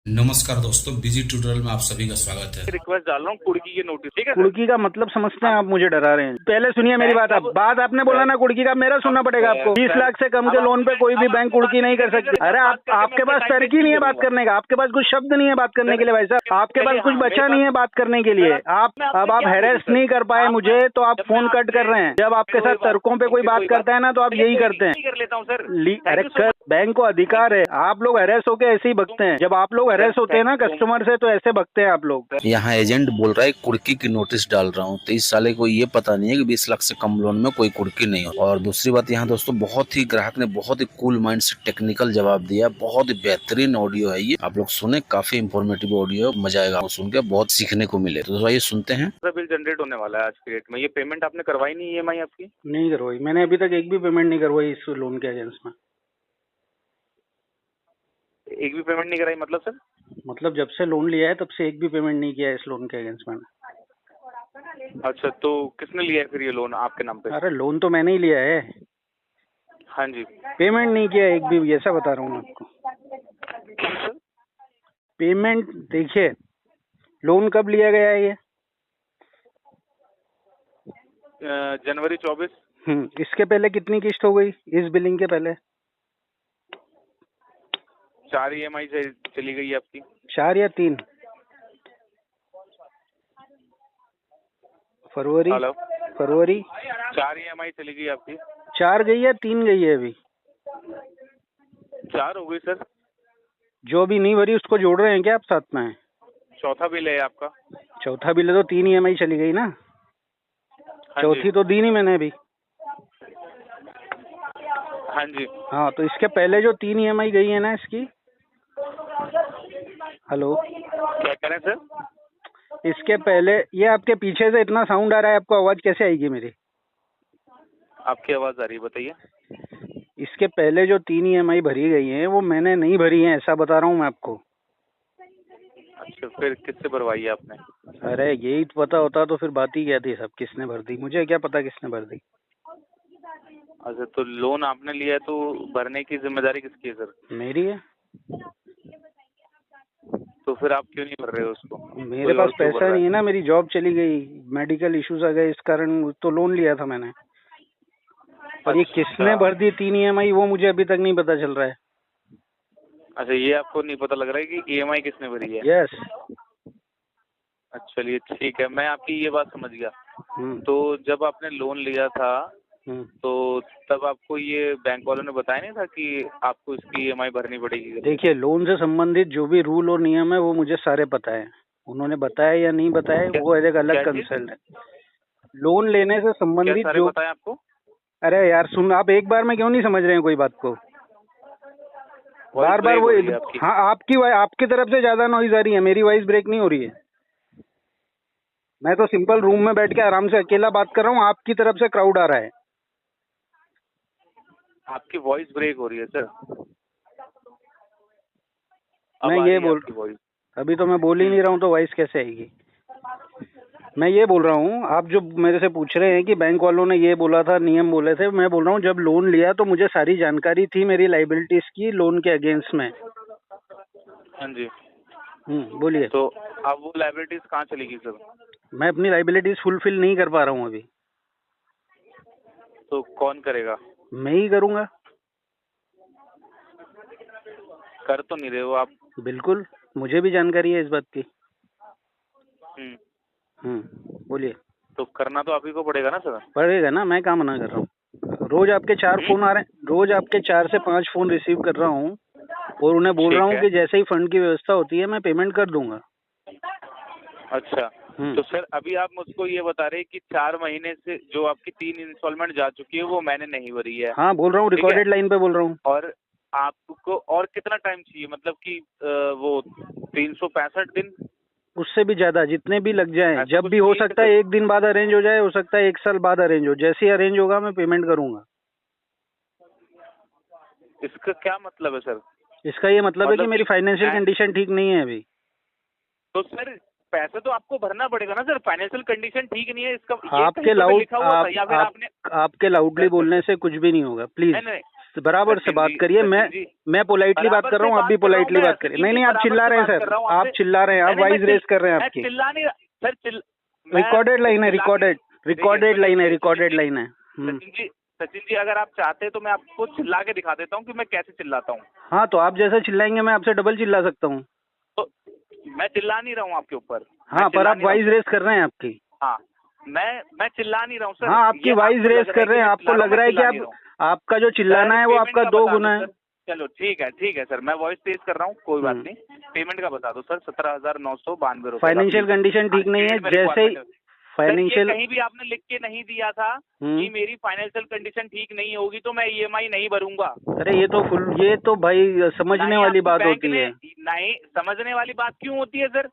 नमस्कार दोस्तों, busy tutorial में आप सभी का स्वागत है। रिक्वेस्ट डाल रहा हूँ कुर्की के नोटिस, ठीक है सर? कुर्की का मतलब समझते हैं आप? मुझे डरा रहे हैं। पहले सुनिए मेरी बात। बात आपने बोला ना कुर्की का, मेरा सुनना पड़ेगा आपको। 20 लाख से कम के लोन पे कोई भी बैंक कुर्की नहीं कर सकती। अरे आपके पास तर्क ही नहीं है बात करने का, आपके पास कुछ शब्द नहीं है बात करने के लिए भाई साहब, आपके पास कुछ बचा नहीं है बात करने के लिए। अब आप हैरेस नहीं कर पाए मुझे तो आप फोन कट कर रहे हैं। जब आपके साथ तर्कों पे कोई बात करता है ना तो आप यही करते हैं। कर लेता हूँ सर। अरे बैंक को अधिकार है, आप लोग हैरेस होके ऐसे ही बकते हैं। जब आप लोग हैरेस होते हैं ना कस्टमर से तो ऐसे बकते हैं आप लोग। यहाँ एजेंट बोल रहा है कुर्की की नोटिस डाल रहा हूँ, तो इस साले को ये पता नहीं है कि 20 लाख से कम लोन में कोई कुर्की नहीं हो। और दूसरी बात यहाँ दोस्तों, बहुत ही ग्राहक ने बहुत ही कूल माइंड से टेक्निकल जवाब दिया। बहुत ही बेहतरीन ऑडियो है ये, आप लोग सुने, काफी इंफॉर्मेटिव ऑडियो, मजा आएगा सुन के, बहुत सीखने को मिले। तो आइए सुनते हैं। बिल जनरेट होने वाला है आज के डेट में। ये पेमेंट आपने करवाई नहीं, EMI आपकी नहीं करवाई मैंने, अभी तक एक भी पेमेंट नहीं करवाई इस लोन के अगेंस्ट में। एक भी पेमेंट नहीं कराई मतलब सर? मतलब जब से लोन लिया है तब से एक भी पेमेंट नहीं किया है इस लोन के अगेंस्ट में। अच्छा, तो किसने लिया है फिर ये लोन आपके नाम पे? अरे लोन तो मैंने ही लिया है। हाँ जी। पेमेंट नहीं किया एक भी, ऐसा बता रहा हूँ मैं आपको। पेमेंट देखिए, लोन कब लिया गया है ये? जनवरी 24। इसके पहले कितनी किस्त हो गई इस बिलिंग के पहले? 4 EMI से चली गई है आपकी। 4 या 3? फरवरी। हेलो, फरवरी 4 EMI चली गई आपकी। 4 गई है 3 गई है? अभी 4 हो गई सर। जो अभी नहीं भरी उसको जोड़ रहे हैं क्या आप साथ में? चौथा बिल है आपका। चौथा बिल है तो 3 EMI चली गई ना। हाँ चौथी जी। तो दी नहीं मैंने अभी। हाँ जी। हाँ तो इसके पहले जो 3 EMI गई है ना इसकी। हेलो, क्या कह रहे हैं सर? इसके पहले ये आपके पीछे से इतना साउंड आ रहा है, आपको आवाज कैसे आएगी मेरी? आपकी आवाज आ रही है, बताइए। इसके पहले जो 3 EMI भरी गई हैं वो मैंने नहीं भरी हैं, ऐसा बता रहा हूँ मैं आपको। अच्छा, फिर किससे भरवाई है आपने? अरे यही तो पता होता तो फिर बात ही क्या थी, सब किसने भर दी, मुझे क्या पता किसने भर दी। अच्छा, तो लोन आपने लिया है तो भरने की जिम्मेदारी किसकी है सर? मेरी है। तो फिर आप क्यों नहीं भर रहे हो उसको? मेरे पास पैसा नहीं है ना, मेरी जॉब चली गई, मेडिकल इश्यूज आ गए, इस कारण तो लोन लिया था मैंने। पर ये किसने भर दी 3 EMI वो मुझे अभी तक नहीं पता चल रहा है। अच्छा, ये आपको नहीं पता लग रहा है कि EMI किसने भरी है? यस। अच्छा, चलिए ठीक है, मैं आपकी ये बात समझ गया। हम्म। तो जब आपने लोन लिया था तो तब आपको ये बैंक वालों ने बताया नहीं था कि आपको इसकी EMI भरनी पड़ेगी? देखिए, लोन से संबंधित जो भी रूल और नियम है वो मुझे सारे पता है। उन्होंने बताया या नहीं बताया वो एक अलग कंसर्न है। लोन लेने से संबंधित सारे जो बताया आपको? अरे यार सुन, आप एक बार में क्यों नहीं समझ रहे हैं कोई बात को? बार बार वो हाँ, आपकी तरफ से ज्यादा नॉइज आ रही है, मेरी वॉइस ब्रेक नहीं हो रही है। मैं तो सिंपल रूम में बैठ के आराम से अकेला बात कर रहा हूँ, आपकी तरफ से क्राउड आ रहा है। आपकी वॉइस ब्रेक हो रही है सर। मैं ये बोल, अभी तो मैं बोल ही नहीं रहा हूँ तो वॉइस कैसे आएगी? मैं ये बोल रहा हूँ, आप जो मेरे से पूछ रहे हैं कि बैंक वालों ने ये बोला था, नियम बोले थे, मैं बोल रहा हूँ जब लोन लिया तो मुझे सारी जानकारी थी मेरी लाइबिलिटीज की लोन के अगेंस्ट में। हाँ जी। बोलिए। तो अब वो लाइबिलिटीज कहाँ चली गई सर? मैं अपनी लाइबिलिटीज फुलफिल नहीं कर पा रहा हूँ अभी। तो कौन करेगा? मैं ही करूँगा। कर तो नहीं रहे हो आप? बिल्कुल, मुझे भी जानकारी है इस बात की। बोलिए। तो करना तो आप ही को पड़ेगा ना सर? पड़ेगा ना, मैं क्या मना कर रहा हूँ। रोज आपके 4 फोन आ रहे हैं, रोज आपके 4 से 5 फोन रिसीव कर रहा हूँ और उन्हें बोल रहा हूँ कि जैसे ही फंड की व्यवस्था होती है मैं पेमेंट कर दूंगा। अच्छा, तो सर अभी आप मुझको ये बता रहे हैं कि 4 महीने से जो आपकी 3 इंस्टॉलमेंट जा चुकी है वो मैंने नहीं भरी है। हाँ बोल रहा हूँ, रिकॉर्डेड लाइन पे बोल रहा हूँ। और आपको और कितना टाइम चाहिए, मतलब कि वो 365 दिन? उससे भी ज्यादा, जितने भी लग जाए, जब भी हो सकता है 1 दिन बाद अरेंज हो जाए, हो सकता है 1 साल बाद अरेंज हो, जैसे ही अरेंज होगा मैं पेमेंट करूंगा। इसका क्या मतलब है सर? इसका ये मतलब है कि मेरी फाइनेंशियल कंडीशन ठीक नहीं है अभी। तो सर पैसे तो आपको भरना पड़ेगा ना सर, फाइनेंशियल कंडीशन ठीक नहीं है इसका आपके लाउडली बोलने से कुछ भी नहीं होगा, प्लीज। बराबर से बात करिए। मैं पोलाइटली बात कर रहा हूँ, आप भी पोलाइटली बात करिए। नहीं आप चिल्ला रहे हैं सर, आप चिल्ला रहे हैं, आप वॉइस रेस कर रहे हैं आपकी। चिल्ला नहीं सर, रिकॉर्डेड लाइन है, रिकॉर्डेड लाइन है। सचिन जी अगर आप चाहते हैं तो मैं आपको चिल्ला के दिखा देता हूँ कि मैं कैसे चिल्लाता हूँ। हाँ तो आप जैसा चिल्लाएंगे मैं आपसे डबल चिल्ला सकता हूँ। तो मैं चिल्ला नहीं रहा हूँ आपके ऊपर। हाँ पर आप वॉइस रेस कर रहे हैं आपकी। हाँ मैं चिल्ला नहीं रहा हूँ सर। हाँ आपकी वॉइस रेस कर रहे हैं, आपको लग रहा है कि आपका जो चिल्लाना है वो आपका 2 गुना है। चलो ठीक है सर, मैं वॉइस तेज कर रहा हूँ, कोई बात नहीं। पेमेंट का बता दो सर, 17,992 रुपए। फाइनेंशियल कंडीशन ठीक नहीं है, जैसे ही फाइनेंशियल कहीं भी आपने लिख के नहीं दिया था कि मेरी फाइनेंशियल कंडीशन ठीक नहीं होगी तो मैं ईएमआई नहीं भरूंगा। अरे ये तो भाई समझने वाली बात होती है। नहीं समझने वाली बात क्यों होती है सर?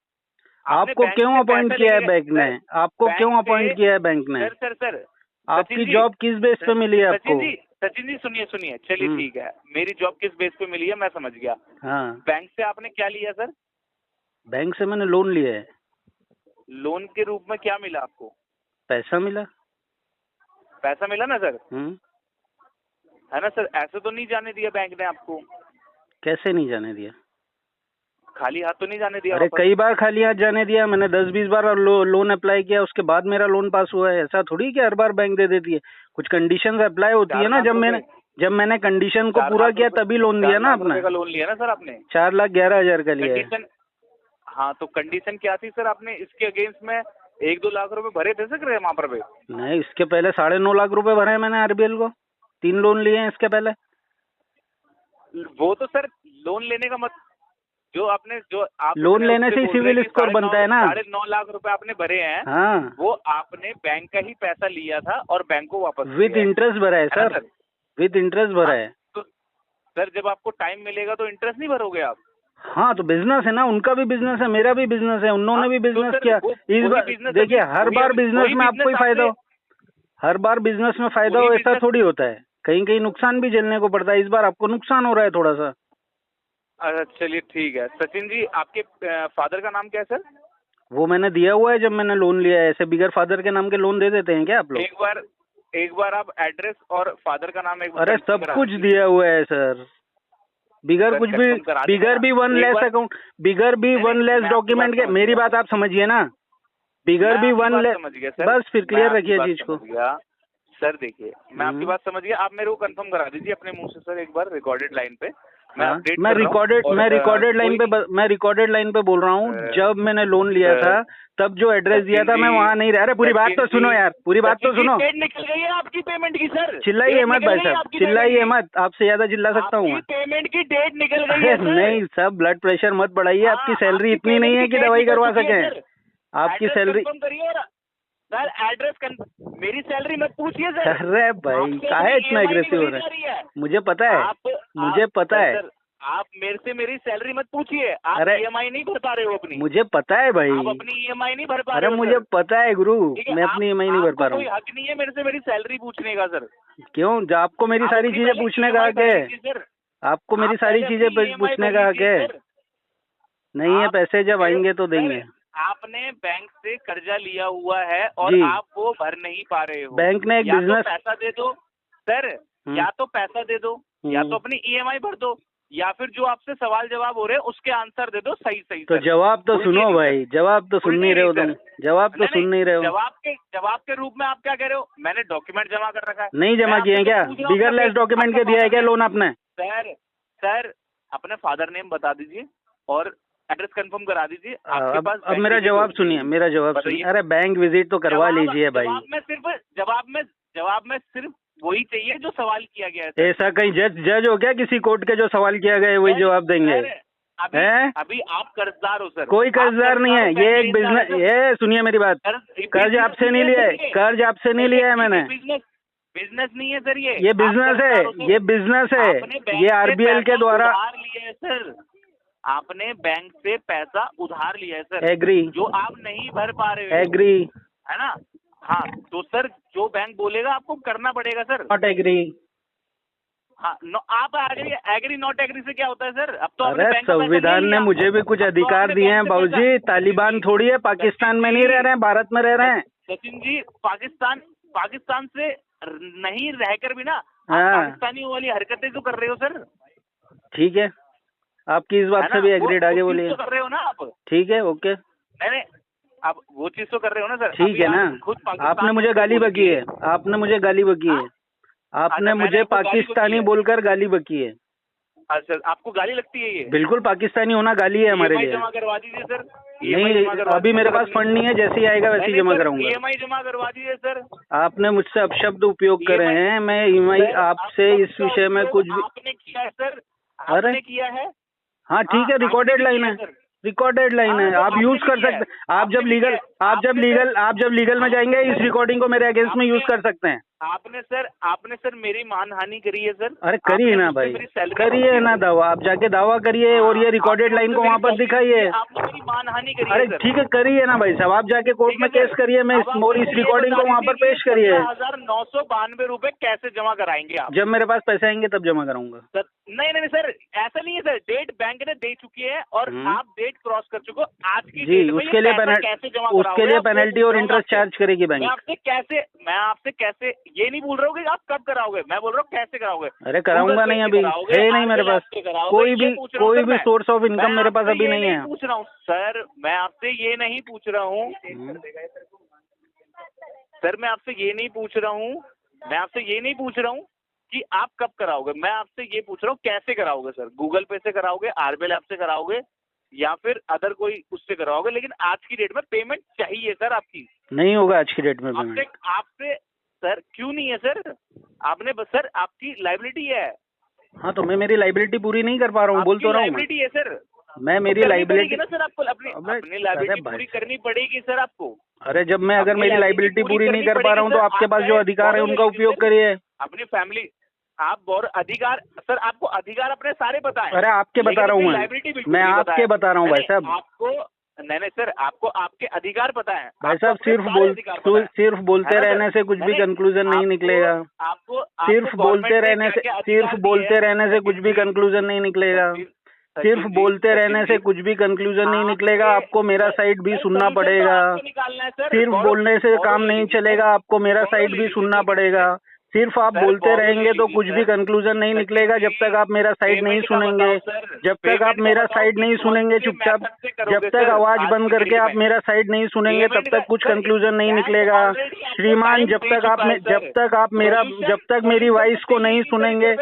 आपको क्यों अपॉइंट किया है बैंक ने? आपको क्यों अपॉइंट किया है बैंक ने? सर आपकी जॉब किस बेस पे मिली है आपको? सचिन जी सुनिए, चलिए ठीक है, मेरी जॉब किस बेस पे मिली है मैं समझ गया। हाँ बैंक से आपने क्या लिया सर? बैंक से मैंने लोन लिया है। लोन के रूप में क्या मिला आपको? पैसा मिला ना सर? है ना सर? ऐसे तो नहीं जाने दिया बैंक ने आपको? कैसे नहीं जाने दिया? खाली हाथ तो नहीं जाने दिया? अरे कई बार खाली हाथ जाने दिया मैंने, 10-20 बार लोन अप्लाई किया, उसके बाद मेरा लोन पास हुआ है। ऐसा थोड़ी कि हर बार बैंक दे देती है, कुछ कंडीशन अप्लाई होती है ना। जब मैंने कंडीशन को पूरा किया तभी लोन दिया ना आपने। लोन लिया ना सर आपने? 4,11,000 का लिया है। हाँ तो कंडीशन क्या थी सर? आपने इसके अगेंस्ट में 1-2 लाख रुपए भरे थे सर वहाँ पर भी? नहीं, इसके पहले 9.5 लाख रुपए भरे हैं मैंने आरबीएल को। 3 लोन लिए हैं इसके पहले। वो तो सर लोन लेने का जो आप लोन लेने से ही सिविल स्कोर बनता है ना। 9.5 लाख रुपए आपने भरे हैं। हाँ वो आपने बैंक का ही पैसा लिया था और बैंक को वापस विद इंटरेस्ट भरा है सर, विद इंटरेस्ट भरा है। तो सर जब आपको टाइम मिलेगा तो इंटरेस्ट नहीं भरोगे आप? हाँ तो बिजनेस है ना, उनका भी बिजनेस है, मेरा भी बिजनेस है, उन्होंने भी बिजनेस किया। इस बार देखिए, हर बार बिजनेस में आपको ही फायदा हो, हर बार बिजनेस में फायदा हो ऐसा थोड़ी होता है। कहीं कहीं नुकसान भी झेलने को पड़ता है। इस बार आपको नुकसान हो रहा है थोड़ा सा। अच्छा चलिए ठीक है। सचिन जी आपके फादर का नाम क्या है सर? वो मैंने दिया हुआ है जब मैंने लोन लिया है। ऐसे बिगर फादर के नाम के लोन दे देते हैं क्या आप लोग? एक बार आप एड्रेस और फादर का नाम अरे सब कुछ दिया हुआ है सर, बिगर कुछ भी, बिगर भी 1 लेस अकाउंट, बिगर भी 1 लेस डॉक्यूमेंट के। मेरी बात आप समझिए ना, बिगर भी 1 लेस। बस फिर क्लियर रखिए चीज को सर। देखिए मैं आपकी बात समझ गया, आप मेरे को कंफर्म करा दीजिए अपने मुंह से सर एक बार रिकॉर्डेड लाइन पे। मैं रिकॉर्डेड लाइन पे बोल रहा हूँ। जब मैंने लोन लिया था तब जो एड्रेस दिया था मैं वहाँ नहीं रहा। अरे पूरी बात तो सुनो यार, पूरी बात तो सुनो। डेट निकल गई है आपकी पेमेंट की सर। चिल्लाइए मत भाई साहब, चिल्लाइए मत, आपसे ज्यादा चिल्ला सकता हूँ मैं। पेमेंट की डेट निकल गई है। नहीं सब ब्लड प्रेशर मत बढ़ाइए, आपकी सैलरी इतनी नहीं है कि दवाई करवा सके। आपकी सैलरी सर एड्रेस मेरी सैलरी मत पूछिए सर। अरे भाई काहे इतना एग्रेसिव हो रहा है? मुझे पता है, मुझे पता है। आप मेरे से मेरी सैलरी मत पूछिए। आप ईएमआई नहीं भर पा रहे हो अपनी। मुझे पता है भाई, आप अपनी ईएमआई नहीं भर पा रहे हो। अरे मुझे पता है गुरु, मैं अपनी ईएमआई नहीं भर पा रहा हूँ। कोई हक नहीं है मेरे से मेरी सैलरी पूछने का सर। क्यों? आपको मेरी सारी चीजें पूछने का हक है। आपको मेरी सारी चीजें पूछने का हक है। नहीं है, पैसे जब आएंगे तो देंगे। आपने बैंक से कर्जा लिया हुआ है और आप वो भर नहीं पा रहे हो। बैंक ने एक बिजनेस, पैसा दे दो सर, या तो पैसा दे दो, या तो अपनी ईएमआई भर दो, या फिर जो आपसे सवाल जवाब हो रहे हैं उसके आंसर दे दो सही। तो जवाब तो सुनो भाई, जवाब तो सुन नहीं रहे हो तुम, जवाब तो सुन नहीं रहे हो। जवाब के रूप में आप क्या कह रहे हो? मैंने डॉक्यूमेंट जमा कर रखा है। नहीं जमा किए क्या? बिगर लेस डॉक्यूमेंट के दिया है क्या लोन आपने? सर अपने फादर नेम बता दीजिए और एड्रेस कंफर्म करा दीजिए। आपके पास अब मेरा जवाब सुनिए, मेरा जवाब सुनिए। अरे बैंक विजिट तो करवा लीजिए भाई। जवाब में सिर्फ वही चाहिए जो सवाल किया गया है। ऐसा कहीं जज हो क्या? किसी कोर्ट के जो सवाल किया गया है वही जवाब देंगे? अभी आप कर्जदार हो सर। कोई कर्जदार नहीं है, ये एक बिजनेस। ये सुनिए मेरी बात, कर्ज आपसे नहीं लिया है, कर्ज आपसे नहीं लिया है मैंने। बिजनेस नहीं है सर, ये बिजनेस है, ये बिजनेस है, ये आरबीएल के द्वारा लिया है सर। आपने बैंक से पैसा उधार लिया है सर। एग्री। जो आप नहीं भर पा रहे हो। एग्री है ना? हाँ तो सर जो बैंक बोलेगा आपको करना पड़ेगा सर। Not agree. हाँ आप एग्री नॉट एग्री से क्या होता है सर? अब तो अरे संविधान ने मुझे भी कुछ अधिकार दिए हैं बाबूजी। तालिबान थोड़ी है, पाकिस्तान में नहीं रह रहे हैं, भारत में रह रहे हैं। सचिन जी पाकिस्तान से नहीं रहकर भी ना हाँ। पाकिस्तानियों वाली हरकतें जो कर रहे हो सर, ठीक है, आपकी इस बात है से ना, भी एग्रीड, आगे वो चीज़ बोलिए। तो कर रहे हो ना आप। ठीक है, ओके, नहीं, आप वो चीज तो कर रहे हो ना सर। ठीक अभी है ना। आप खुद पाकिस्तान आपने मुझे गाली बकी है, आपने मुझे गाली बकी है, आपने अच्छा, मैंने मुझे आपको गाली बकी पाकिस्तानी है। बोलकर गाली बकी है। अच्छा, आपको गाली लगती है ये? बिल्कुल, पाकिस्तानी होना गाली है हमारे EMI लिए। जमा करवा दीजिए सर। नहीं, अभी मेरे पास फंड नहीं है, जैसे ही आएगा वैसे ही जमा कराऊंगा। EMI जमा करवा दीजिए सर। आपने मुझसे अपशब्द उपयोग करे EMI हैं, मैं ईएमआई सर, आपसे अब इस विषय में तो कुछ भी। आपने किया है सर, अरे आपने किया है। हाँ ठीक है, हाँ, रिकॉर्डेड आपने लाइन किया है, सर। रिकॉर्डेड लाइन हाँ, है, तो आप आपने यूज भी कर किया है। सकते हैं। आपने भी किया है। आप जब लीगल में जाएंगे इस रिकॉर्डिंग को मेरे अगेंस्ट में यूज कर सकते हैं। आपने सर मेरी मानहानि करी है सर। अरे करिए ना भाई, करिए ना दावा, आप जाके दावा करिए और ये रिकॉर्डेड लाइन को वहाँ पर दिखाइए। आपने मेरी मानहानि करी अरे है सर। ठीक है, करिए ना भाई साहब, आप जाके कोर्ट ठीक में है केस सर। करिए, मैं अब आप इस मुझे रिकॉर्डिंग को बता वहाँ पर दीजिए पेश करिए। 15,992 रुपए कैसे जमा कराएंगे आप? जब मेरे पास पैसे आएंगे तब जमा कराऊंगा। सर नहीं सर, ऐसा नहीं है सर। डेट बैंक ने दे चुकी है और आप डेट क्रॉस कर चुके हो। आज की जी, डेट में उसके लिए कैसे जमा कराओगे? उसके लिए आप वो पेनल्टी पूछ और रहा हूँ इंटरेस्ट आपसे। चार्ज करेगी बैंक। मैं आपसे कैसे ये नहीं बोल रहा हूँ कि आप कब कराओगे, मैं बोल रहा हूँ कैसे कराओगे। अरे कराऊंगा Google नहीं, Pay अभी से कराओगे, है नहीं मेरे RBL पास, ऐप से कराओगे, कोई ये भी पूछ रहा हूँ सर मैं। सोर्स ऑफ इनकम मेरे पास मैं अभी आपसे नहीं ये है। पूछ रहा हूँ सर, मैं आपसे ये नहीं पूछ रहा हूँ सर, मैं आपसे ये नहीं पूछ रहा हूँ, मैं आपसे ये नहीं पूछ रहा हूँ कि आप कब कराओगे। मैं आपसे ये पूछ रहा हूँ कैसे कराओगे सर। गूगल पे से कराओगे, RBL ऐप से कराओगे, या फिर अदर कोई उससे कराओगे। लेकिन आज की डेट में पेमेंट चाहिए सर आपकी। नहीं होगा आज की डेट में आपसे पेमेंट। आपसे सर क्यों नहीं है सर? आपने बस सर, आपकी लाइबिलिटी है। हाँ तो मैं मेरी लाइबिलिटी पूरी नहीं कर पा रहा हूँ, बोल तो रहा हूँ लाइबिलिटी है सर। मैं मेरी करनी लाइबिलिटी पड़ेगी ना सर आपको, अपनी लाइबिलिटी पूरी करनी पड़ेगी सर आपको। अरे जब मैं अगर अपनी मेरी लाइबिलिटी लाइबिलिटी पूरी नहीं करनी कर पा रहा हूँ तो पड़ेगी आपके सर। पास जो आप अधिकार है borrow उनका ले उपयोग लीजिए करिए। अपनी फैमिली, आप और अधिकार सर, आपको अधिकार अपने सारे पता है। अरे आपके बता रहा हूँ मैं आपके बता रहा हूँ भाई साहब। आपको नहीं सर, आपको आपके अधिकार पता है भाई साहब, सिर्फ बोलते रहने से कुछ भी कंक्लूजन नहीं निकलेगा। आपको सिर्फ बोलते रहने से कुछ भी कंक्लूजन नहीं निकलेगा। सिर्फ बोलते रहने से कुछ भी कंक्लूजन नहीं निकलेगा। आपको मेरा साइड भी सुनना पड़ेगा। सिर्फ बोलने से काम नहीं चलेगा, आपको मेरा साइड भी सुनना पड़ेगा। सिर्फ आप बोलते रहेंगे तो कुछ भी कंक्लूजन नहीं निकलेगा जब तक आप मेरा साइड नहीं सुनेंगे। जब तक आप मेरा साइड नहीं सुनेंगे चुपचाप, जब तक आवाज बंद करके आप मेरा साइड नहीं सुनेंगे तब तक कुछ कंक्लूजन नहीं निकलेगा। श्रीमान, जब तक मेरी वॉइस को नहीं सुनेंगे,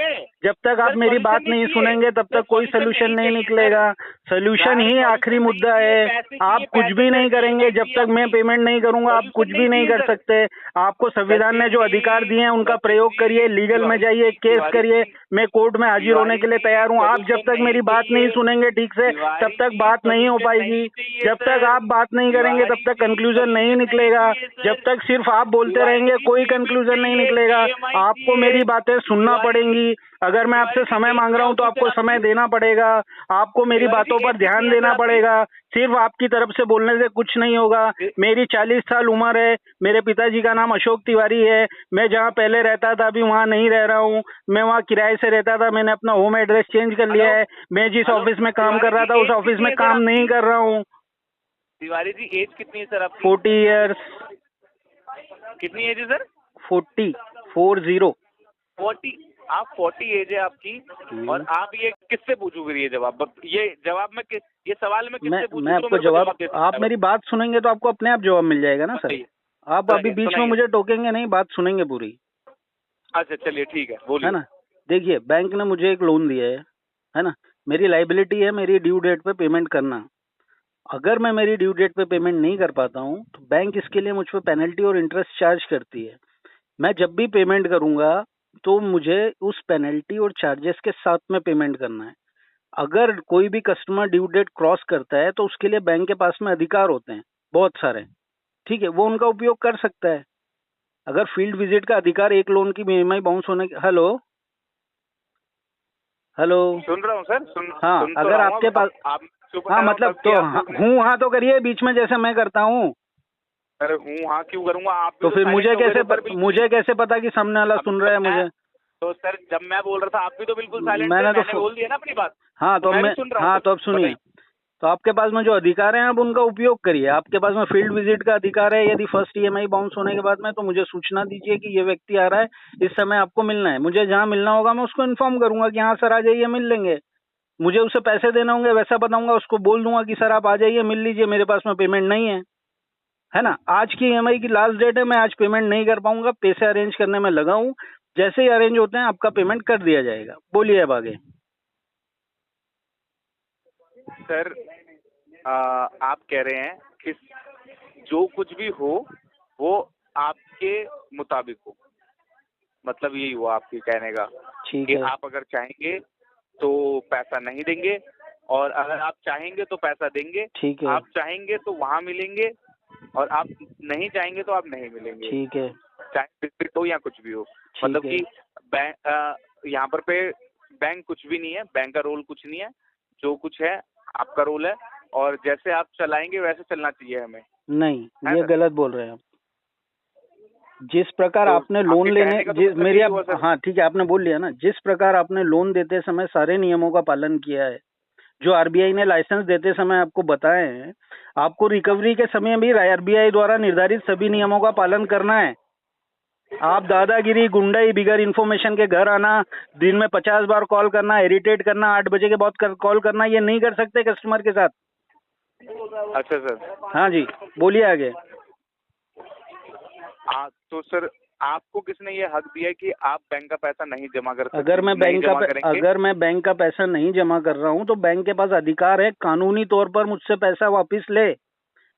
जब तक आप मेरी बात नहीं सुनेंगे तब तक कोई सोल्यूशन नहीं निकलेगा। सोल्यूशन ही आखिरी मुद्दा है। आप कुछ भी नहीं करेंगे जब तक मैं पेमेंट नहीं करूंगा, आप कुछ भी नहीं कर सकते। आपको संविधान ने जो अधिकार दिए हैं उनका प्रयोग करिए, लीगल में जाइए, केस करिए, मैं कोर्ट में हाजिर होने के लिए तैयार हूँ। आप जब तक मेरी बात नहीं सुनेंगे ठीक से तब तक बात नहीं हो पाएगी। जब तक आप बात नहीं करेंगे तब तक कंक्लूजन नहीं निकलेगा। जब तक सिर्फ आप बोलते रहेंगे कोई कंक्लूजन नहीं निकलेगा। आपको मेरी बातें सुनना पड़ेंगी। अगर मैं आपसे समय मांग रहा हूं तो आपको समय देना पड़ेगा। आपको मेरी बातों पर ध्यान देना पड़ेगा। सिर्फ आपकी तरफ से बोलने से कुछ नहीं होगा। मेरी 40 साल उम्र है। मेरे पिताजी का नाम अशोक तिवारी है। मैं जहां पहले रहता था अभी वहां नहीं रह रहा हूं। मैं वहां किराए से रहता था। मैंने अपना होम एड्रेस चेंज कर लिया है। मैं जिस ऑफिस में काम कर रहा था उस ऑफिस में काम नहीं कर रहा हूँ। तिवारी जी, एज कितनी है सर आपकी? 40 ईयर्स। कितनी एज है सर? 40। 40। आप 40 एज है आपकी, और आप ये किससे पूछोगे ये जवाब? ये जवाब में ये सवाल में किससे पूछूं? मैं आपको जवाब, आप मेरी बात सुनेंगे तो आपको अपने आप जवाब मिल जाएगा ना सर। आप अभी बीच में मुझे टोकेंगे नहीं, बात सुनेंगे पूरी। अच्छा चलिए ठीक है, बोलिए। है ना, देखिए बैंक ने मुझे एक लोन दिया है ना, मेरी लाइबिलिटी है मेरी ड्यू डेट पे पेमेंट करना। अगर मैं मेरी ड्यू डेट पे पेमेंट नहीं कर पाता हूँ तो बैंक इसके लिए मुझ पर पेनल्टी और इंटरेस्ट चार्ज करती है। मैं जब भी पेमेंट करूंगा तो मुझे उस पेनल्टी और चार्जेस के साथ में पेमेंट करना है। अगर कोई भी कस्टमर ड्यू डेट क्रॉस करता है तो उसके लिए बैंक के पास में अधिकार होते हैं बहुत सारे, ठीक है, वो उनका उपयोग कर सकता है। अगर फील्ड विजिट का अधिकार एक लोन की EMI बाउंस होने के, हेलो सुन रहा हूँ सर, हाँ, सुन तो अगर रहा हूँ, आपके पास हाँ मतलब तो हाँ तो करिए बीच में जैसे मैं करता हूँ। अरे हूँ हाँ क्यों करूँगा? आप तो फिर मुझे कैसे पता कि सामने वाला सुन रहा है मुझे? तो सर जब मैं बोल रहा था आप भी तो बिल्कुल साइलेंट मैंने बोल दिया ना अपनी बात। हाँ तो अब सुनिए, तो तो आपके पास में जो अधिकार है आप उनका उपयोग करिए। आपके पास में फील्ड विजिट का अधिकार है। यदि फर्स्ट ईएमआई बाउंस होने के बाद में तो मुझे सूचना दीजिए कि ये व्यक्ति आ रहा है, इस समय आपको मिलना है। मुझे जहाँ मिलना होगा मैं उसको इन्फॉर्म करूंगा कि हाँ सर आ जाइए, मिल लेंगे। मुझे उसे पैसे देने होंगे वैसा बताऊंगा, उसको बोल दूंगा कि सर आप आ जाइए, मिल लीजिए, मेरे पास में पेमेंट नहीं है ना। आज की ईएमआई की लास्ट डेट है, मैं आज पेमेंट नहीं कर पाऊंगा, पैसे अरेंज करने में लगा हूँ। जैसे ही अरेंज होते हैं आपका पेमेंट कर दिया जाएगा। बोलिए अब आगे। सर आप कह रहे हैं कि जो कुछ भी हो वो आपके मुताबिक हो, मतलब यही हुआ आपके कहने का ठीक कि है। आप अगर चाहेंगे तो पैसा नहीं देंगे और अगर आप चाहेंगे तो पैसा देंगे। ठीक है। आप चाहेंगे तो वहाँ मिलेंगे और आप नहीं चाहेंगे तो आप नहीं मिलेंगे। ठीक है। चाहे विजिट हो या कुछ भी हो, मतलब है। कि बैंक यहाँ पर पे बैंक कुछ भी नहीं है, बैंक का रोल कुछ नहीं है। जो कुछ है आपका रोल है और जैसे आप चलाएंगे वैसे चलना चाहिए हमें। नहीं, है ये सर? गलत बोल रहे हैं आप। जिस प्रकार तो आपने लोन आपके लेने कहने का तो मतलब मेरी यही हुआ सर। हाँ ठीक है, आपने बोल लिया ना। जिस प्रकार आपने लोन देते समय सारे नियमों का पालन किया है, जो आरबीआई ने लाइसेंस देते समय आपको बताए हैं, आपको रिकवरी के समय भी आरबीआई द्वारा निर्धारित सभी नियमों का पालन करना है। आप दादागिरी, गुंडाई, बिगर इन्फॉर्मेशन के घर आना, दिन में 50 बार कॉल करना, इरिटेट करना, 8 बजे के बाद कॉल करना, ये नहीं कर सकते कस्टमर के साथ। अच्छा सर। हाँ जी, बोलिए आगे। तो सर आपको किसने ये हक दिया है कि आप बैंक का पैसा नहीं जमा कर सकते? अगर मैं बैंक का पैसा नहीं जमा कर रहा हूँ तो बैंक के पास अधिकार है कानूनी तौर पर मुझसे पैसा वापस ले,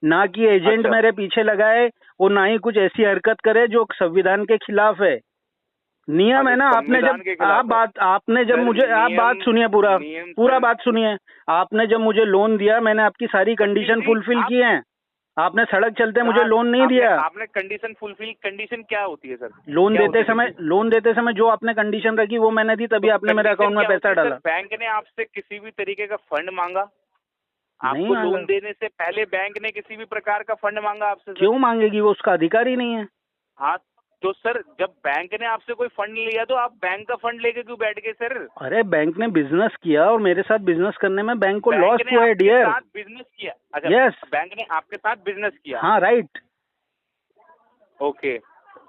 ना कि एजेंट अच्छा। मेरे पीछे लगाए और ना ही कुछ ऐसी हरकत करे जो संविधान के खिलाफ है। नियम है ना। आपने जब मुझे आप बात सुनिए, पूरा बात सुनिए। आपने जब मुझे लोन दिया, मैंने आपकी सारी कंडीशन फुलफिल की है। आपने सड़क चलते मुझे लोन नहीं दिया। आपने कंडीशन फुलफिल, कंडीशन क्या होती है सर? लोन देते समय जो आपने कंडीशन रखी वो मैंने दी, तभी आपने मेरे अकाउंट में पैसा डाला। बैंक ने आपसे किसी भी तरीके का फंड मांगा? नहीं आपको मांगा। लोन देने से पहले बैंक ने किसी भी प्रकार का फंड मांगा आपसे? क्यों मांगेगी, वो उसका अधिकार ही नहीं है। हाँ तो सर जब बैंक ने आपसे कोई फंड लिया तो आप बैंक का फंड लेके क्यों बैठ गए सर? अरे बैंक ने बिजनेस किया और मेरे साथ बिजनेस करने में बैंक को लॉस हुआ है डियर। बिजनेस किया? अच्छा, यस, बैंक ने आपके साथ बिजनेस किया। हाँ राइट। ओके,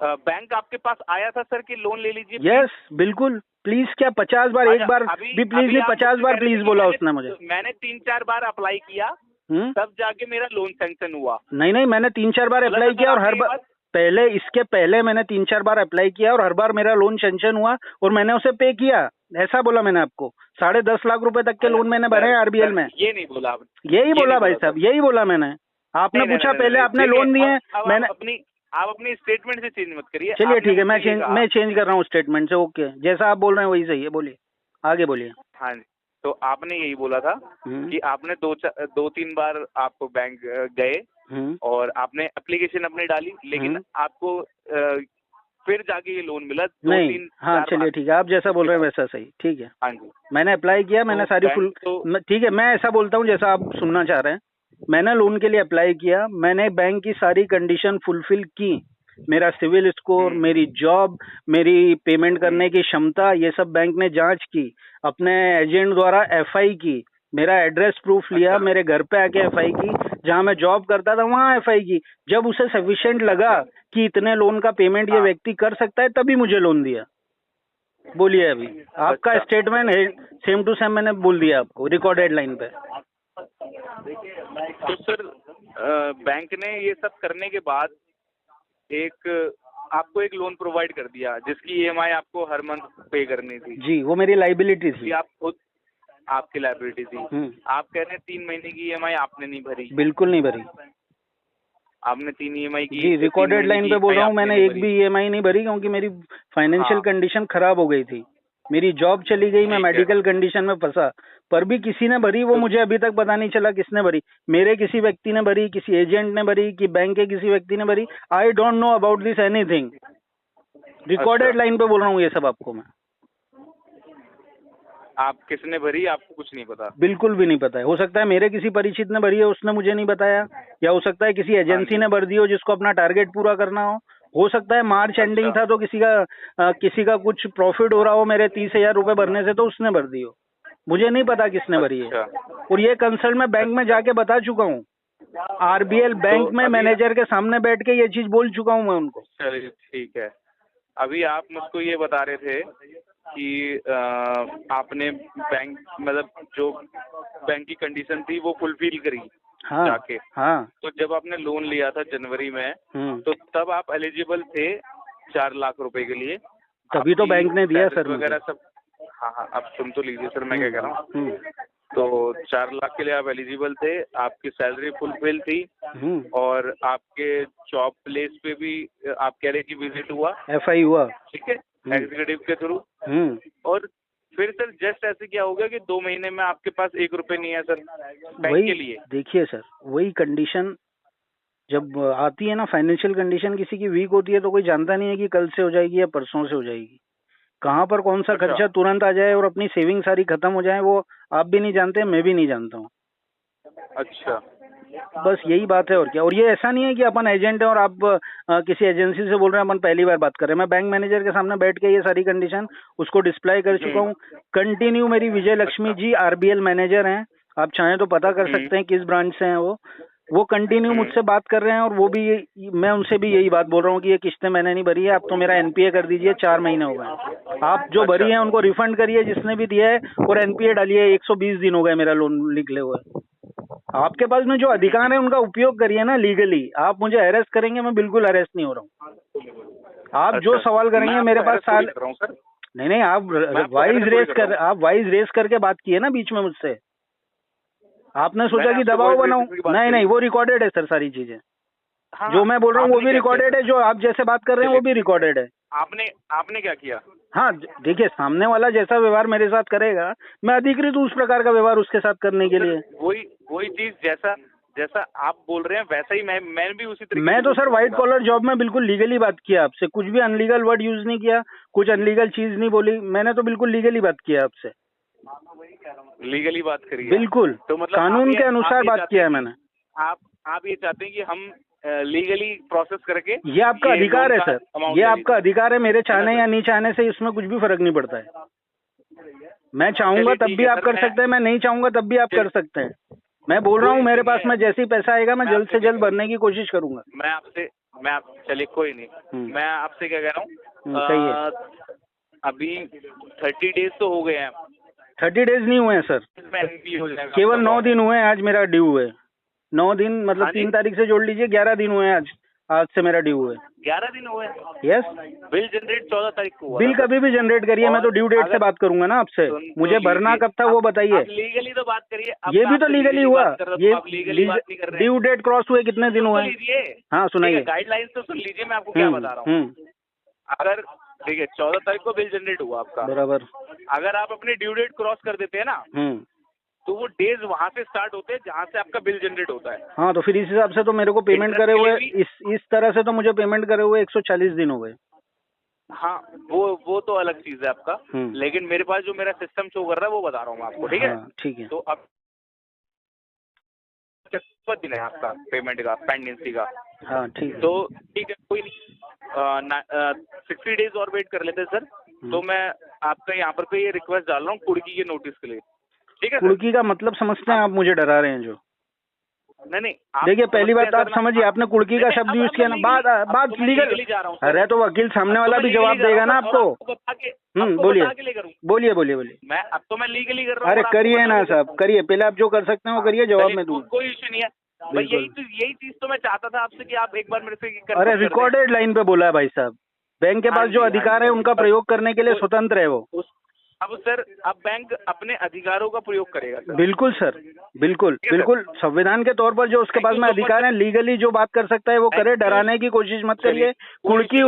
बैंक आपके पास आया था सर कि लोन ले लीजिए? यस बिल्कुल। प्लीज क्या 50 बार, एक बार भी प्लीज नहीं, 50 बार प्लीज बोला उसने मुझे। मैंने 3-4 बार अप्लाई किया तब जाके मेरा लोन सैंक्शन हुआ। नहीं, मैंने 3-4 बार अप्लाई किया और हर बार इसके पहले मैंने 3-4 बार अप्लाई किया और हर बार मेरा लोन सैंक्शन हुआ और मैंने उसे पे किया। ऐसा बोला मैंने आपको। 10.5 लाख रुपए तक के लोन मैंने भरे आरबीएल में। ये नहीं बोला आपने? यही बोला भाई साहब, यही बोला मैंने। आपने पूछा पहले आपने लोन दिए, मैंने आप अपनी स्टेटमेंट से चेंज मत करिए। चलिए ठीक है, मैं चेंज कर रहा हूँ स्टेटमेंट से। ओके, जैसा आप बोल रहे हैं वही सही है। बोलिए आगे, बोलिए। हाँ जी, तो आपने यही बोला था कि आपने 2-3 बार आप बैंक गए और आपने एप्लीकेशन अपनी डाली, लेकिन आपको फिर जाके ये लोन मिला। नहीं, हाँ चलिए ठीक है, आप जैसा बोल रहे हैं वैसा सही, ठीक है। हाँ जी, मैंने अप्लाई किया, मैंने सारी फुल, ठीक है, मैं ऐसा बोलता हूँ जैसा आप सुनना चाह रहे हैं। मैंने लोन के लिए अप्लाई किया, मैंने बैंक की सारी कंडीशन फुलफिल की। मेरा सिविल स्कोर, मेरी जॉब, मेरी पेमेंट करने की क्षमता, ये सब बैंक ने जांच की। अपने एजेंट द्वारा एफआई की, मेरा एड्रेस प्रूफ लिया, मेरे घर पे आके एफआई की, जहां मैं जॉब करता था वहां एफआई की। जब उसे सफिशिएंट लगा कि इतने लोन का पेमेंट ये व्यक्ति कर सकता है, तभी मुझे लोन दिया। बोलिए अभी आपका स्टेटमेंट है, सेम टू सेम मैंने बोल दिया आपको रिकॉर्डेड लाइन पे। तो सर बैंक ने ये सब करने के बाद आपको एक लोन प्रोवाइड कर दिया जिसकी ईएमआई आपको हर मंथ पे करनी थी। जी, वो मेरी लाइबिलिटी थी। आप खुद, आपकी लाइबिलिटी थी। आप कह रहे हैं 3 महीने की ईएमआई आपने नहीं भरी? बिल्कुल नहीं भरी। आपने 3 ईएमआई की? जी, रिकॉर्डेड लाइन पे बोल रहा हूँ, मैंने एक भी ईएमआई नहीं भरी क्योंकि मेरी फाइनेंशियल कंडीशन खराब हो गई थी। मेरी जॉब चली गई, मैं मेडिकल कंडीशन में फंसा। पर भी किसी ने भरी, वो मुझे अभी तक पता नहीं चला किसने भरी। मेरे किसी व्यक्ति ने भरी, किसी एजेंट ने भरी, कि बैंक के किसी व्यक्ति ने भरी। I don't know about this anything. Recorded line पे बोल रहा हूँ ये सब आपको मैं। आप किसने भरी आपको कुछ नहीं पता? बिल्कुल भी नहीं पता है। हो सकता है मेरे किसी परिचित ने भरी है, उसने मुझे नहीं बताया, या हो सकता है किसी एजेंसी ने भर दी हो जिसको अपना टारगेट पूरा करना हो सकता है मार्च एंडिंग था तो किसी का कुछ प्रॉफिट हो रहा हो मेरे 30,000 रुपए भरने से, तो उसने भर दी हो। मुझे नहीं पता किसने भरी है। अच्छा। और ये कंसल्ट मैं बैंक में जाके बता चुका हूँ, आरबीएल बैंक में अभी मैनेजर के सामने बैठ के ये चीज बोल चुका हूँ मैं उनको। चलिए ठीक है। अभी आप मुझको ये बता रहे थे कि आपने बैंक मतलब जो बैंक की कंडीशन थी वो फुलफिल करी हाँ जाके। हाँ। तो जब आपने लोन लिया था जनवरी में, हम्म। तो तब आप एलिजिबल थे 4 लाख रुपए के लिए। तभी तो आपकी बैंक ने दिया सैलरी सर मुझे। वगैरह सब। हाँ हाँ, अब सुन तो लीजिए सर, मैं क्या कह रहा हूँ। हम्म। तो 4 लाख के लिए आप एलिजिबल थे, आपकी सैलरी फुलफिल थी, हम्म। और आपके जॉब प्लेस पे भी आप कह रहे कि विजिट हुआ, FI हुआ। ठीक है, एग्जीक्यूटिव के थ्रू। और फिर सर जस्ट ऐसे क्या हो गया कि 2 महीने में आपके पास 1 रुपए नहीं है सर बैंक के वही लिए। देखिए सर, वही कंडीशन जब आती है ना, फाइनेंशियल कंडीशन किसी की वीक होती है तो कोई जानता नहीं है कि कल से हो जाएगी या परसों से हो जाएगी, कहाँ पर कौन सा अच्छा। खर्चा तुरंत आ जाए और अपनी सेविंग सारी खत्म हो जाए, वो आप भी नहीं जानते, मैं भी नहीं जानता हूँ। अच्छा। बस यही बात है और क्या। और ये ऐसा नहीं है कि अपन एजेंट है और आप किसी एजेंसी से बोल रहे हैं, अपन पहली बार बात कर रहे हैं। मैं बैंक मैनेजर के सामने बैठ के ये सारी कंडीशन उसको डिस्प्ले कर चुका हूँ। कंटिन्यू मेरी विजय लक्ष्मी जी आरबीएल मैनेजर हैं, आप चाहें तो पता कर सकते हैं किस ब्रांच से हैं वो कंटिन्यू मुझसे बात कर रहे हैं। और वो भी मैं उनसे भी यही बात बोल रहा हूँ कि ये किस्तें मैंने नहीं भरी है, आप तो मेरा एनपीए कर दीजिए, 4 महीने हो गए, आप जो भरी है उनको रिफंड करिए जिसने भी दिया है, और एनपीए डालिए। 120 दिन हो गए मेरा लोन निकले हुए। आपके पास में जो अधिकार है उनका उपयोग करिए ना लीगली। आप मुझे अरेस्ट करेंगे, मैं बिल्कुल अरेस्ट नहीं हो रहा हूँ। आप जो सवाल करेंगे मेरे पास साल नहीं, आप वाइज रेस करके बात किए ना बीच में मुझसे, आपने सोचा कि दबाव बनाऊं। नहीं, वो रिकॉर्डेड है सर, सारी चीजें। हाँ, जो मैं बोल रहा हूँ वो भी रिकॉर्डेड है, जो आप जैसे बात कर रहे हैं वो भी रिकॉर्डेड है। आपने क्या किया? हाँ देखिए, सामने वाला जैसा व्यवहार मेरे साथ करेगा, मैं अधिकृत उस प्रकार का व्यवहार उसके साथ करने के लिए। वही चीज जैसा आप बोल रहे हैं वैसा ही मैं भी उसी तरीके। मैं तो सर व्हाइट कॉलर जॉब में बिल्कुल लीगली बात किया आपसे, कुछ भी अनलीगल वर्ड यूज नहीं किया, कुछ अनलीगल चीज नहीं बोली, मैंने तो बिल्कुल लीगली बात किया आपसे। लीगली बात करिए बिल्कुल, तो मतलब कानून के अनुसार बात किया है मैंने। आप ये चाहते हैं कि हम लीगली प्रोसेस करके, ये आपका अधिकार है सर, ये आपका अधिकार है। मेरे चाहने या नहीं चाहने से इसमें कुछ भी फर्क नहीं पड़ता है। मैं चाहूंगा तब भी आप कर सकते हैं, मैं नहीं चाहूंगा तब भी आप कर सकते हैं। मैं बोल रहा हूँ मेरे पास में जैसे ही पैसा आएगा मैं जल्द से जल्द भरने की कोशिश करूंगा। चलिए कोई नहीं, मैं आपसे क्या कह रहा हूँ, कहिए। अभी 30 डेज तो हो गए हैं। 30 डेज नहीं हुए हैं सर, केवल 9 दिन हुए हैं। आज मेरा ड्यू है 9 दिन, मतलब 3 तारीख से जोड़ लीजिए, 11 दिन हुए हैं आज से मेरा ड्यू है। 11 दिन हुए? यस। बिल जनरेट 14 तारीख को हुआ। बिल कभी भी जनरेट करिए, मैं तो ड्यू डेट से बात करूंगा ना आपसे। मुझे भरना कब था वो बताइए। लीगली तो बात करिए। ये भी तो लीगली हुआ, ये ड्यू डेट क्रॉस हुए कितने दिन हुए? हाँ सुनाइए। गाइडलाइंस तो सुन लीजिए, मैं आपको क्या बता रहा हूँ। अगर ठीक है 14 तारीख को बिल जनरेट हुआ आपका, बराबर, अगर आप अपने ड्यू डेट क्रॉस कर देते हैं ना, तो वो डेज वहाँ से स्टार्ट होते हैं जहाँ से आपका बिल जनरेट होता है। हाँ, तो फिर इस हिसाब से तो मेरे को पेमेंट करे हुए इस तरह से तो मुझे पेमेंट करे हुए 140 दिन हो गए। हाँ, वो तो अलग चीज है आपका, लेकिन मेरे पास जो मेरा सिस्टम शो कर रहा है वो बता रहा हूँ मैं आपको, ठीक है? ठीक है। तो अब कितना दिन है आपका पेमेंट का, पेंडेंसी का? हाँ ठीक है। तो ठीक है, कोई नहीं, 60 डेज और वेट कर लेते हैं सर। तो मैं आपका यहाँ पर ये रिक्वेस्ट डाल रहा हूँ कुर्की के नोटिस के लिए, ठीक है? कुर्की का मतलब समझते हैं आप? मुझे डरा रहे हैं जो। नहीं, देखिए पहली बात आप समझिए, आपने कुर्की का शब्द यूज किया ना, बात लीगल। अरे तो वकील सामने वाला भी जवाब देगा ना आपको। बोलिए। मैं अब तो मैं लीगली कर रहा हूँ। अरे करिए ना साहब, करिए, पहले आप जो कर सकते हैं वो करिए, जवाब में दूंगा। कोई इश्यू नहीं है भाई, यही चीज तो मैं चाहता था आपसे कि आप एक बार मेरे से। अरे रिकॉर्डेड लाइन पे बोला है भाई साहब, बैंक के पास जो अधिकार है उनका प्रयोग करने के लिए स्वतंत्र है वो। अब सर, अब बैंक अपने अधिकारों का प्रयोग करेगा सर। बिल्कुल सर, बिल्कुल। संविधान के तौर पर जो उसके पास में अधिकार है, लीगली जो बात कर सकता है वो करे, डराने की कोशिश मत करिए। कुर्की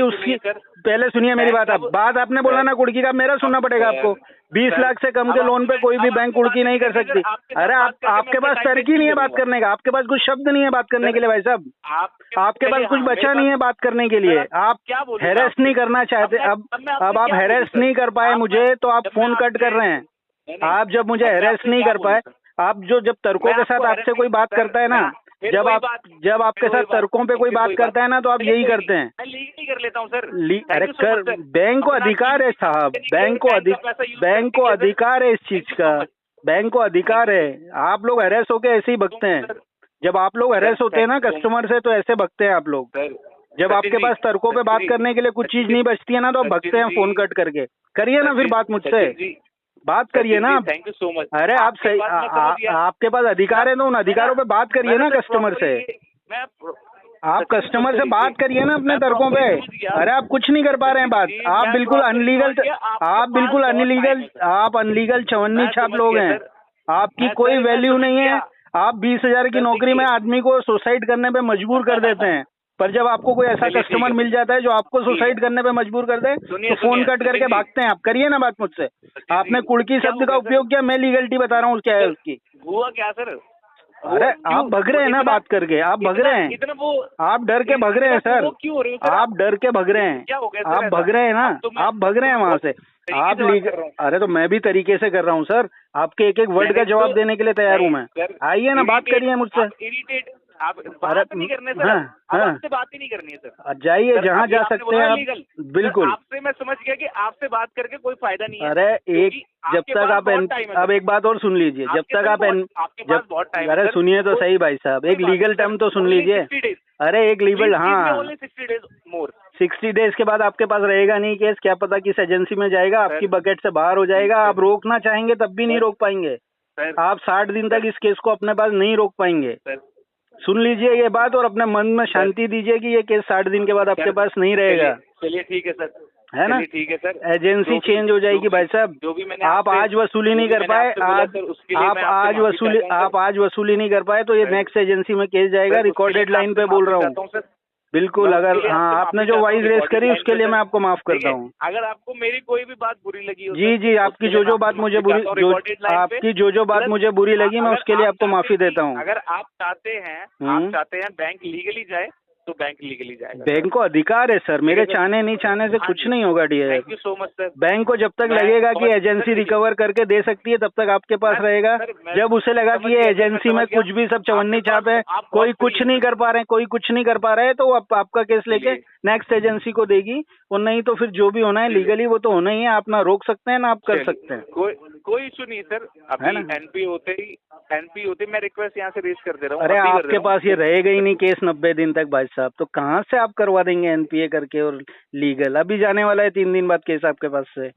उसकी पहले सुनिए मेरी बात। बात आपने बोला ना कुर्की का, मेरा सुनना पड़ेगा आपको। 20 लाख से कम के लोन पे कोई भी बैंक कुर्की नहीं कर सकती। अरे आपके पास तरक्की नहीं है बात करने का, आपके पास कुछ शब्द नहीं है बात करने के लिए भाई साहब, आपके पास कुछ बचा नहीं है बात करने के लिए। आप हैरेस नहीं करना चाहते, अब आप हैरेस नहीं कर पाए मुझे तो आप फोन कट कर रहे हैं। आप जब मुझे हैरेस नहीं कर पाए, आप जब तर्कों के साथ आपसे कोई बात करता है ना, फिर जब वही आप बात, जब आपके फिर साथ वही बात, तर्कों पे कोई फिर बात वही करता है ना तो आप चलिए यही कोई करते नहीं, हैं। मैं लीगली कर लेता हूँ सर। अरे Thank you so कर, much, sir। बैंक को अपना अधिकार है साहब, बैंक का बैंक को पैसा use बैंक को करने के लिए, अधिकार है इस चीज Thank you so का, much। बैंक को अधिकार है। आप लोग हरेस होके ऐसे ही भगते हैं। सर, जब आप लोग हरेस होते हैं ना thank you so कस्टमर से तो ऐसे भगते हैं आप लोग। सर, जब सचिन आपके जी, पास तर्कों पे बात सचिन करने के लिए कुछ सचिन चीज जी, नहीं बचती है ना तो आप सचिन भगते हैं जी, फोन कट करके। करिए ना फिर बात मुझसे, बात करिए ना आप। Thank you so much. अरे आप सही, आपके पास अधिकार है तो उन अधिकारों पे बात करिए ना कस्टमर से। आप कस्टमर से बात करिए ना अपने तर्कों पे। अरे आप कुछ नहीं कर पा रहे हैं बात, आप बिल्कुल अनलीगल, आप अनलीगल चवन्नी छाप लोग हैं। आपकी कोई वैल्यू नहीं है। आप 20,000 की नौकरी में आदमी को सुसाइड करने पे मजबूर कर देते हैं, पर जब आपको कोई ऐसा कस्टमर मिल जाता है जो आपको सुसाइड करने पे मजबूर कर दे तो फोन कट करके भागते हैं। आप करिए ना बात मुझसे। आपने कुड़की शब्द का उपयोग किया, मैं लीगलिटी बता रहा हूँ क्या है उसकी। हुआ क्या सर? अरे आप भग रहे हैं ना बात करके, आप भग रहे हैं, आप डर के भग रहे हैं सर, आप डर के भग रहे हैं, आप भग रहे हैं ना, आप भग रहे हैं वहाँ से। आप अरे तो मैं भी तरीके से कर रहा हूँ सर, आपके एक एक वर्ड का जवाब देने के लिए तैयार हूँ मैं। आइए ना बात करिए मुझसे। आप बात नहीं करने सर, आपसे बात ही नहीं करनी है सर। जाइए जहाँ जा सकते हैं आप, बिल्कुल। आपसे मैं समझ गया कि आपसे बात करके कोई फायदा नहीं है। अरे एक, जब तक आप अब एक बात और सुन लीजिए, जब तक आप अरे सुनिए तो सही भाई साहब, एक लीगल टर्म तो सुन लीजिए। अरे एक लीगल, हाँ 60 डेज के बाद आपके पास रहेगा नहीं केस, क्या पता किस एजेंसी में जाएगा, आपकी बकेट से बाहर हो जाएगा। आप रोकना चाहेंगे तब भी नहीं रोक पाएंगे। आप 60 दिन तक इस केस को अपने पास नहीं रोक पाएंगे। सुन लीजिए ये बात और अपने मन में शांति दीजिए कि ये केस 60 दिन के बाद आपके पास नहीं रहेगा। चलिए ठीक है सर, है ना, ठीक है सर। एजेंसी चेंज हो जाएगी भाई साहब। आप आज वसूली नहीं कर पाए, आप आज वसूली नहीं कर पाए तो ये नेक्स्ट एजेंसी में केस जाएगा। रिकॉर्डेड लाइन पे बोल रहा हूँ, बिल्कुल। अगर हाँ आपने जो वॉइस रेस करी उसके लिए मैं आपको माफ करता हूँ। अगर आपको मेरी कोई भी बात बुरी लगी हो, जी आपकी जो बात मुझे बुरी, आपकी जो बात मुझे बुरी लगी मैं उसके लिए आपको माफी देता हूँ। अगर आप चाहते हैं बैंक लीगली जाए तो बैंक लीगली जाएगा। बैंक को अधिकार है सर, मेरे चाहने नहीं चाहने से कुछ नहीं होगा dear. Thank you so much sir. Bank को जब तक लगेगा कि एजेंसी रिकवर करके दे सकती है तब तक आपके पास रहेगा। जब उसे लगा कि ये एजेंसी में कुछ भी सब चवन्नी छाप है, कोई कुछ नहीं कर पा रहे हैं, कोई कुछ नहीं कर पा रहे हैं, तो आपका केस लेके नेक्स्ट एजेंसी को देगी। और नहीं तो फिर जो भी होना है लीगली वो तो होना ही है। आप ना रोक सकते हैं ना आप कर सकते हैं। कोई इशू नहीं सर। अभी एनपी होते मैं रिक्वेस्ट यहाँ से रेज कर दे रहा हूँ। अरे आपके पास ये रहेगा ही नहीं केस 90 दिन तक भाई साहब, तो कहाँ से आप करवा देंगे एनपीए करके और लीगल? अभी जाने वाला है 3 दिन बाद केस आपके पास से।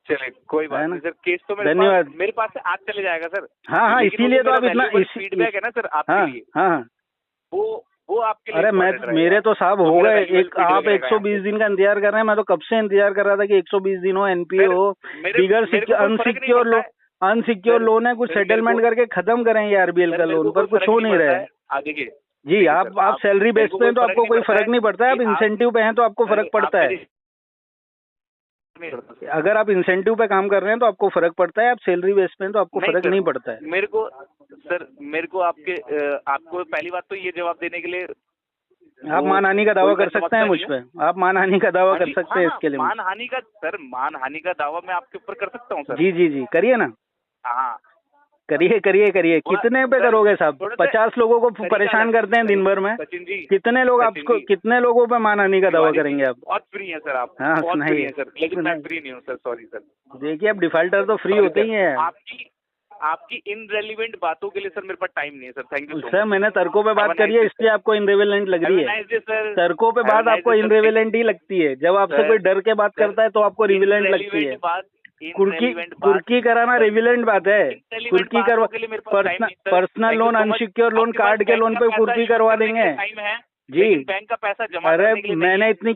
चलिए कोई बात नहीं सर, केस तो धन्यवाद। मेरे पास से आज चले जाएगा सर। हाँ इसीलिए तो आप इतना फीडबैक है ना सर आपके लिए। हाँ वो आपके लिए। अरे मेरे तो साहब हो गए, आप 120 दिन का इंतजार कर रहे हैं। मैं तो कब से इंतजार कर रहा था कि 120 दिन हो, एनपीए हो, बिगर अनसिक्योर लोन है, कुछ सेटलमेंट करके खत्म करें ये आरबीएल का लोन, पर कुछ हो नहीं रहा है। आगे के जी आप सैलरी बेस पे हैं तो आपको कोई फर्क नहीं पड़ता है, आप इंसेंटिव पे हैं तो आपको फर्क पड़ता है। अगर आप इंसेंटिव पे काम कर रहे हैं तो आपको फर्क पड़ता है, आप सैलरी बेस पे हैं तो आपको फर्क नहीं पड़ता है। मेरे को आपको पहली बात तो ये जवाब देने के लिए आप मानहानि का दावा कर सकते हैं मुझ पे, आप मानहानि का दावा कर सकते हैं इसके लिए। मानहानि का दावा मैं आपके ऊपर कर सकता हूँ सर। जी करिए ना। हाँ करिए। कितने पे करोगे साहब? 50 लोगों को परेशान करते हैं दिन भर में, कितने लोग आपको, कितने लोगों पे मानहानि का दावा करेंगे आप? बहुत फ्री है सर आप। हाँ सुनाइए सर, लेकिन मैं फ्री नहीं हूँ सर, सॉरी सर। देखिए आप डिफॉल्टर तो फ्री होते ही हैं। आपकी इनरेलीवेंट बातों के लिए सर मेरे पास टाइम नहीं है सर। Thank you sir. मैंने तर्कों पे बात करी है इसलिए आपको इनरेलेवेंट लग रही है। तर्कों पे बात आपको इनरेलेवेंट ही लगती है। जब आपसे कोई डर के बात करता है तो आपको रिविलेंट लगती है। कुर्की कराना रिविलेंट बात है। कुर्की करवा, personal loan, unsecure loan, card के लोन पे कुर्की करवा देंगे जी। बैंक का पैसा जमा, अरे मैंने इतनी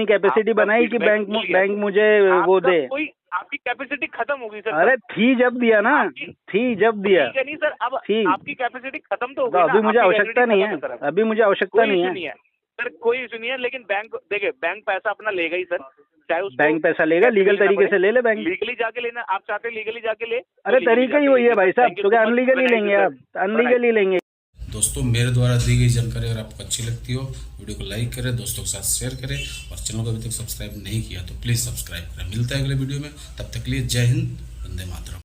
कैपेसिटी बनाई कि बैंक मुझे वो दे। आपकी कैपेसिटी खत्म होगी सर। अरे थी जब दिया ना, नहीं सर, अब आपकी कैपेसिटी खत्म तो होगी। अभी मुझे आवश्यकता नहीं है, अभी मुझे आवश्यकता नहीं है सर, कोई इशू नहीं है। लेकिन बैंक देखिए, बैंक पैसा अपना लेगा ही सर, चाहे उस बैंक पैसा लेगा, लीगल तरीके से ले ले बैंक। लीगली जाके लेना आप चाहते हैं, लीगली जाके ले। अरे तरीका ही वही है भाई साहब, तो क्या अनलीगली लेंगे आप? अनलीगली लेंगे। दोस्तों मेरे द्वारा दी गई जानकारी अगर आपको अच्छी लगती हो वीडियो को लाइक करें, दोस्तों के साथ शेयर करें और चैनल को अभी तक सब्सक्राइब नहीं किया तो प्लीज सब्सक्राइब करें। मिलता है अगले वीडियो में, तब तक के लिए जय हिंद, वंदे मातरम।